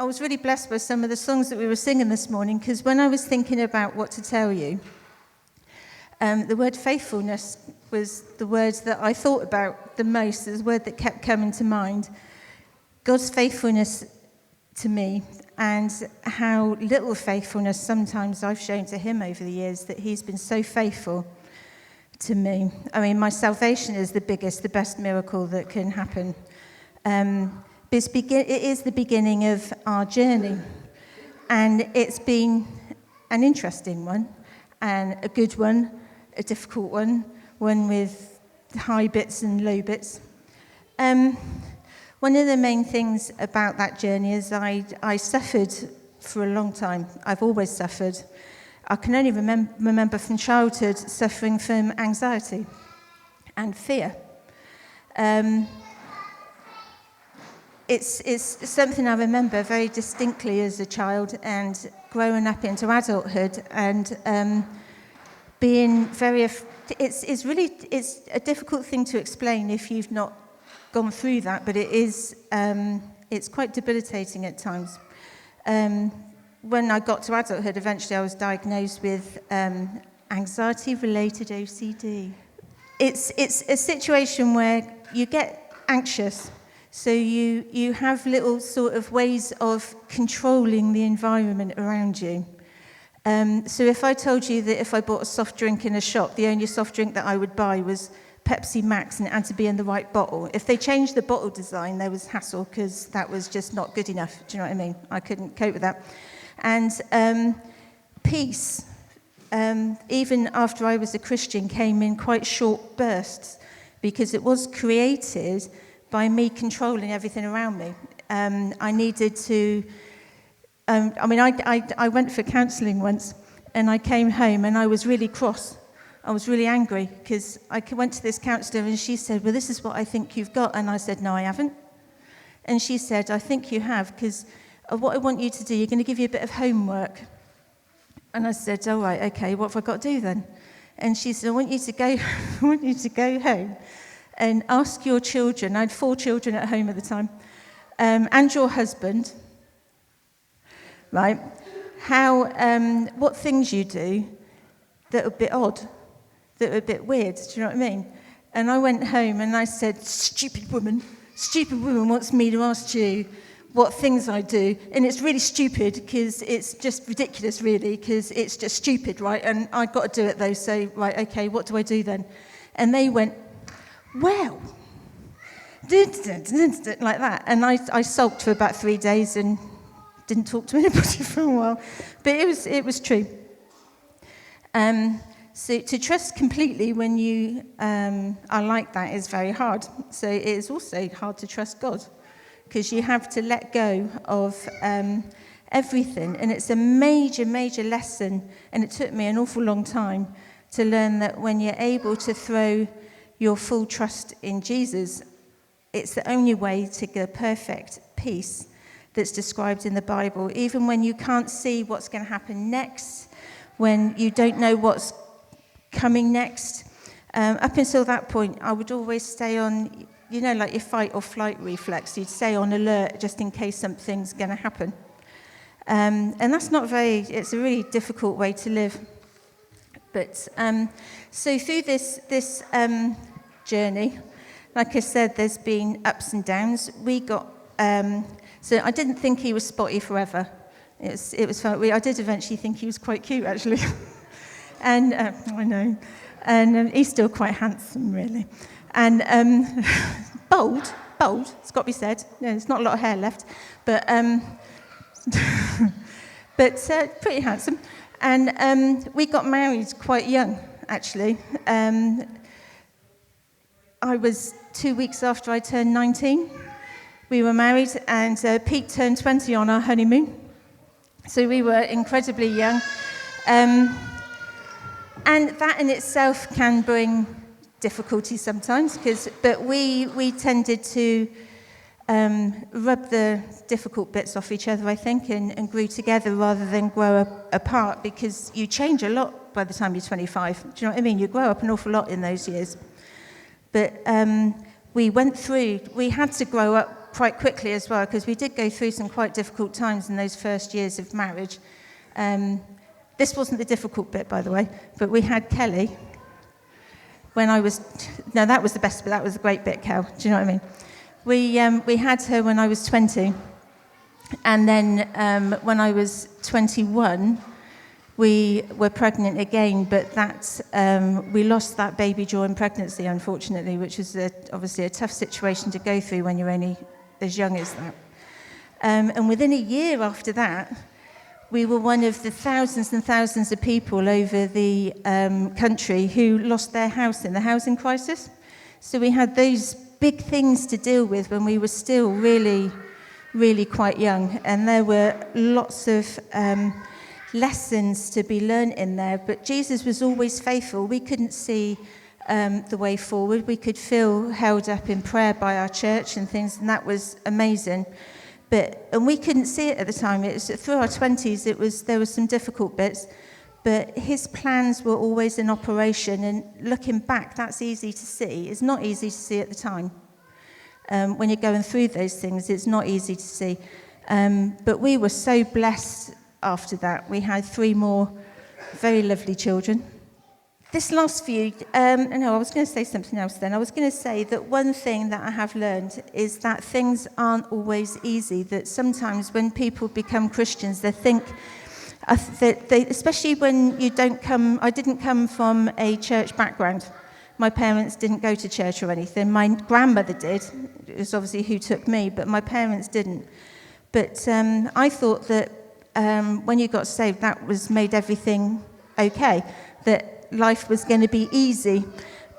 was really blessed by some of the songs that we were singing this morning, because when I was thinking about what to tell you, the word faithfulness was the word that I thought about the most, the word that kept coming to mind. God's faithfulness to me, and how little faithfulness sometimes I've shown to him over the years, that he's been so faithful to me. I mean, my salvation is the best miracle that can happen. But it is the beginning of our journey, and it's been an interesting one, and a good one, a difficult one with high bits and low bits. One of the main things about that journey is I suffered for a long time. I've always suffered. I can only remember from childhood suffering from anxiety and fear. It's something I remember very distinctly as a child, and growing up into adulthood, and being very. It's a difficult thing to explain if you've not gone through that, but it's quite debilitating at times. When I got to adulthood, eventually I was diagnosed with anxiety-related OCD. It's a situation where you get anxious, so you have little sort of ways of controlling the environment around you. So if I told you that if I bought a soft drink in a shop, the only soft drink that I would buy was Pepsi Max, and it had to be in the right bottle. If they changed the bottle design, there was hassle, because that was just not good enough. Do you know what I mean? I couldn't cope with that. And peace, even after I was a Christian, came in quite short bursts, because it was created by me controlling everything around me. I needed to... I went for counselling once, and I came home and I was really cross. I was really angry, because I went to this counsellor and she said, well, this is what I think you've got. And I said, no, I haven't. And she said, I think you have, because what I want you to do, you're going to give you a bit of homework. And I said, all right, okay, what have I got to do then? And she said, I want you to go home and ask your children. I had 4 children at home at the time, and your husband, right, what things you do that are a bit odd, that are a bit weird, do you know what I mean? And I went home and I said, stupid woman wants me to ask you what things I do. And it's really stupid, because it's just ridiculous, really, because it's just stupid, right? And I've got to do it, though, so, right, okay, what do I do then? And they went, well, like that. And I sulked for about 3 days and didn't talk to anybody for a while. But it was true. So to trust completely when you are like that is very hard. So it is also hard to trust God, because you have to let go of everything. And it's a major, major lesson, and it took me an awful long time to learn that when you're able to throw your full trust in Jesus, it's the only way to get perfect peace that's described in the Bible. Even when you can't see what's going to happen next, when you don't know what's coming next. Up until that point, I would always stay on, like your fight or flight reflex. You'd stay on alert just in case something's going to happen. And that's it's a really difficult way to live. But so through this journey, like I said, there's been ups and downs. We got, so I didn't think he was spotty forever. It was fun. I did eventually think he was quite cute, actually. And I know. And he's still quite handsome, really. And bold, it's got to be said. No, there's not a lot of hair left. But pretty handsome. And we got married quite young, actually. I was 2 weeks after I turned 19. We were married, and Pete turned 20 on our honeymoon. So we were incredibly young. And that in itself can bring difficulty sometimes, but we tended to rub the difficult bits off each other, I think, and grew together rather than grow apart, because you change a lot by the time you're 25. Do you know what I mean? You grow up an awful lot in those years. But we had to grow up quite quickly as well, because we did go through some quite difficult times in those first years of marriage. This wasn't the difficult bit, by the way, but we had Kelly when I was... No, that was the best bit. That was a great bit, Kel. Do you know what I mean? We had her when I was 20, and then when I was 21, we were pregnant again, but we lost that baby during pregnancy, unfortunately, which is obviously a tough situation to go through when you're only as young as that. And within a year after that, we were one of the thousands and thousands of people over the country who lost their house in the housing crisis. So we had those big things to deal with when we were still really, really quite young. And there were lots of lessons to be learnt in there. But Jesus was always faithful. We couldn't see the way forward. We could feel held up in prayer by our church and things, and that was amazing. And we couldn't see it at the time. It was through our 20s. There were some difficult bits, but his plans were always in operation. And looking back, that's easy to see. It's not easy to see at the time. When you're going through those things, it's not easy to see. But we were so blessed after that. We had 3 more very lovely children. This last few, no, I was going to say something else then. I was going to say that one thing that I have learned is that things aren't always easy, that sometimes when people become Christians, they think, especially when I didn't come from a church background. My parents didn't go to church or anything. My grandmother did. It was obviously who took me, but my parents didn't. But I thought that when you got saved, that made everything okay, that life was going to be easy,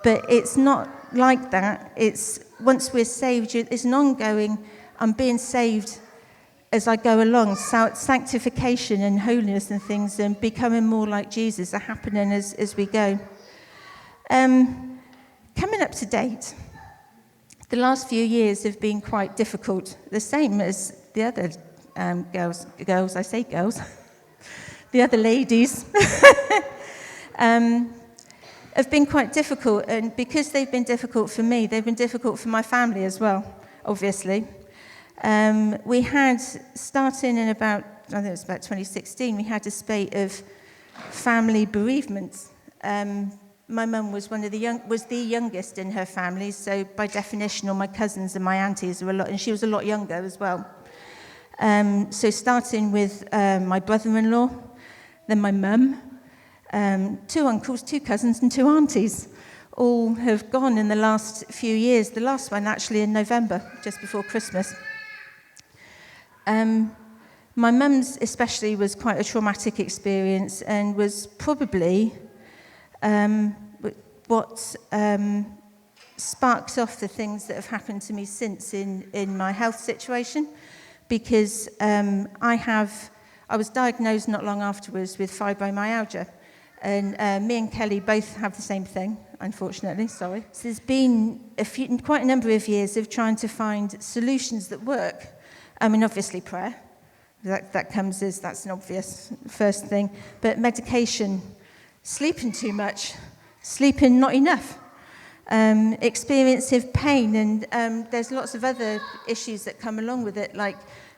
but it's not like that. It's once we're saved, it's an ongoing. I'm being saved as I go along. Sanctification and holiness and things, and becoming more like Jesus are happening as we go. Coming up to date, the last few years have been quite difficult. The same as the other girls. I say girls. The other ladies. Have been quite difficult, and because they've been difficult for me, they've been difficult for my family as well, obviously. We had, starting in I think it was about 2016, we had a spate of family bereavements. My mum was the youngest in her family, so by definition, all my cousins and my aunties are and she was a lot younger as well. So starting with my brother-in-law, then my mum, 2 uncles, 2 cousins, and 2 aunties, all have gone in the last few years. The last one actually in November, just before Christmas. My mum's especially was quite a traumatic experience, and was probably what sparked off the things that have happened to me since in my health situation, because I was diagnosed not long afterwards with fibromyalgia. And me and Kelly both have the same thing, unfortunately, sorry. So there's been quite a number of years of trying to find solutions that work. I mean, obviously prayer, that's an obvious first thing. But medication, sleeping too much, sleeping not enough, experience of pain, and there's lots of other issues that come along with it, like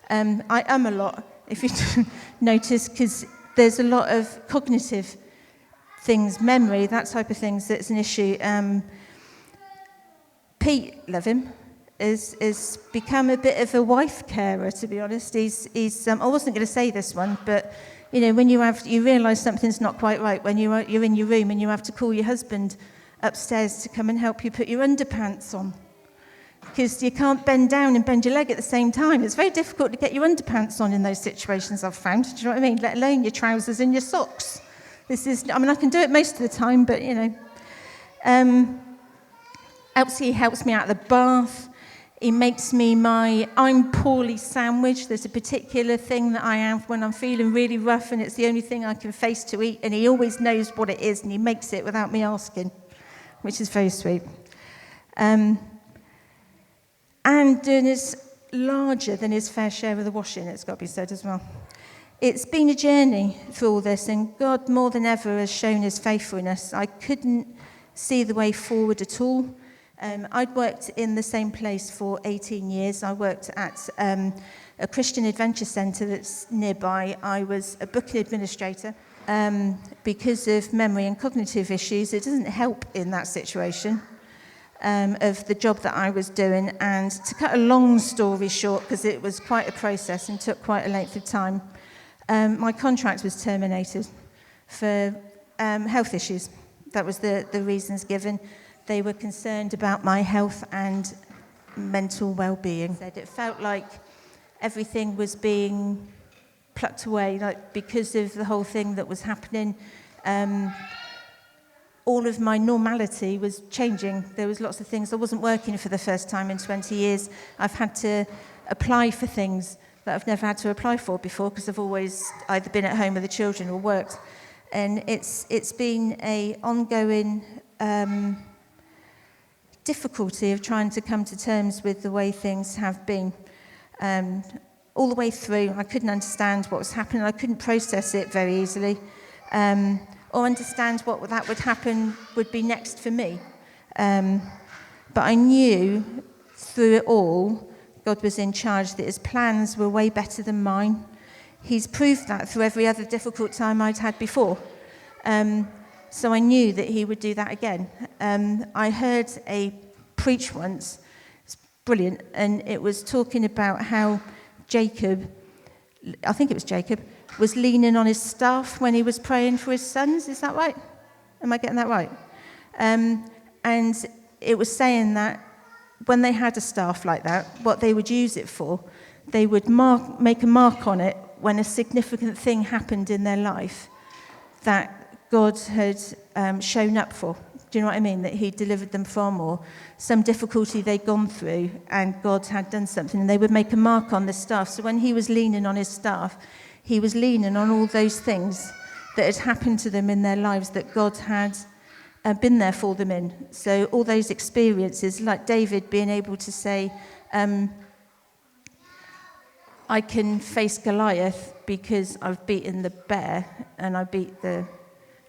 I a lot, if you notice, because there's a lot of cognitive things, memory, that type of things that's an issue. Pete, love him, has become a bit of a wife carer, to be honest. He's I wasn't going to say this one, but you know, when you realise something's not quite right, when you're in your room and you have to call your husband upstairs to come and help you put your underpants on, because you can't bend down and bend your leg at the same time. It's very difficult to get your underpants on in those situations, I've found. Do you know what I mean? Let alone your trousers and your socks. I can do it most of the time, but, you know. He helps me out of the bath. He makes me I'm poorly sandwich. There's a particular thing that I have when I'm feeling really rough, and it's the only thing I can face to eat, and he always knows what it is, and he makes it without me asking, which is very sweet. And doing his larger than his fair share of the washing, it's got to be said as well. It's been a journey through all this, and God more than ever has shown his faithfulness. I couldn't see the way forward at all, I'd worked in the same place for 18 years. I worked at a Christian Adventure Centre that's nearby. I was a booking administrator. Because of memory and cognitive issues, it doesn't help in that situation of the job that I was doing. And to cut a long story short, because it was quite a process and took quite a length of time, my contract was terminated for health issues. That was the reasons given. They were concerned about my health and mental well-being. It felt like everything was being plucked away, like because of the whole thing that was happening. All of my normality was changing. There was lots of things. I wasn't working for the first time in 20 years. I've had to apply for things that I've never had to apply for before because I've always either been at home with the children or worked. And it's been a ongoing difficulty of trying to come to terms with the way things have been. All the way through, I couldn't understand what was happening. I couldn't process it very easily, or understand what that would be next for me. But I knew through it all, God was in charge, that his plans were way better than mine. He's proved that through every other difficult time I'd had before. So I knew that he would do that again. I heard a preach once, it's brilliant, and it was talking about how Jacob, I think it was Jacob, was leaning on his staff when he was praying for his sons. Is that right? Am I getting that right? And it was saying that when they had a staff like that, what they would use it for, they would make a mark on it when a significant thing happened in their life that God had shown up for. Do you know what I mean? That he delivered them from, or some difficulty they'd gone through and God had done something, and they would make a mark on the staff. So when he was leaning on his staff, he was leaning on all those things that had happened to them in their lives that God had been there for them in. So all those experiences, like David being able to say, I can face Goliath because I've beaten the bear and I beat the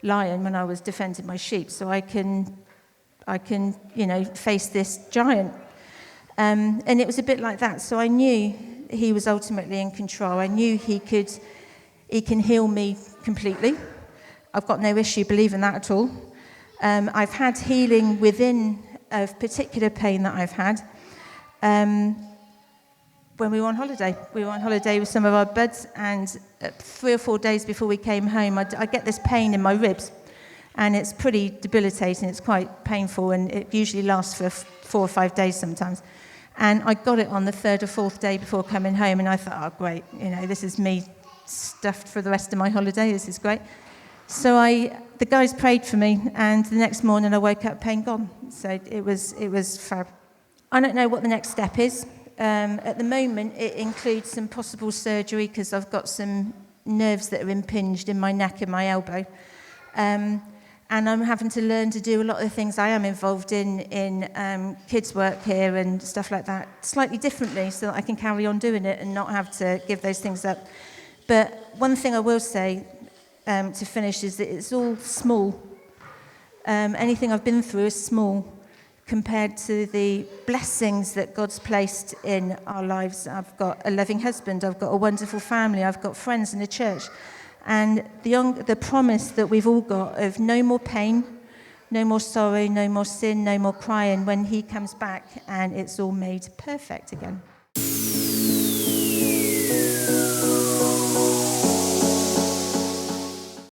lion when I was defending my sheep, so I can face this giant. And it was a bit like that. So I knew he was ultimately in control. I knew he can heal me completely. I've got no issue believing that at all. I've had healing within a particular pain that I've had. When we were on holiday. We were on holiday with some of our buds, and 3 or 4 days before we came home, I get this pain in my ribs, and it's pretty debilitating. It's quite painful, and it usually lasts for 4 or 5 days sometimes. And I got it on the 3rd or 4th day before coming home, and I thought, oh, great, this is me stuffed for the rest of my holiday. This is great. So the guys prayed for me, and the next morning I woke up, pain gone. So it was fab. I don't know what the next step is. At the moment, it includes some possible surgery because I've got some nerves that are impinged in my neck and my elbow. And I'm having to learn to do a lot of the things I am involved in kids' work here and stuff like that, slightly differently so that I can carry on doing it and not have to give those things up. But one thing I will say to finish is that it's all small. Anything I've been through is small compared to the blessings that God's placed in our lives. I've got a loving husband, I've got a wonderful family, I've got friends in the church. And the promise that we've all got of no more pain, no more sorrow, no more sin, no more crying when he comes back and it's all made perfect again.